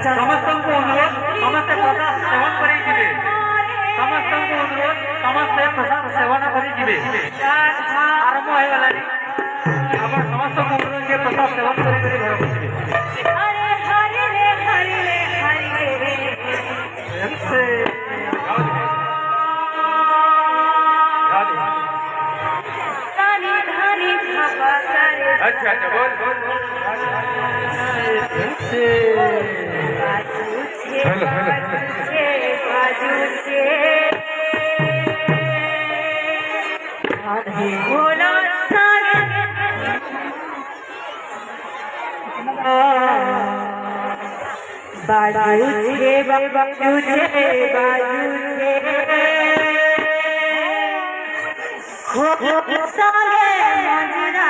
ସମସ୍ତଙ୍କୁ ଅନୁରୋଧ ସମସ୍ତେ ପ୍ରସାଦ ସେବନ କରି ଯିବେ ସମସ୍ତଙ୍କୁ ଅନୁରୋଧ ସମସ୍ତେ ପ୍ରସାଦ ସେବନ କରି ଯିବେ ଆରମ୍ଭ ହେଇଗଲାଣି ଆପଣ ସମସ୍ତଙ୍କୁ ଅନୁରୋଧ ଯେ ପ୍ରସାଦ ସେବନ କରି କରି ଘରକୁ ଯିବେ अच्छा अच्छा बोल बोल हेलो हेलो बाजू रे बाजू रे बाजू रे हो सागे मंजरा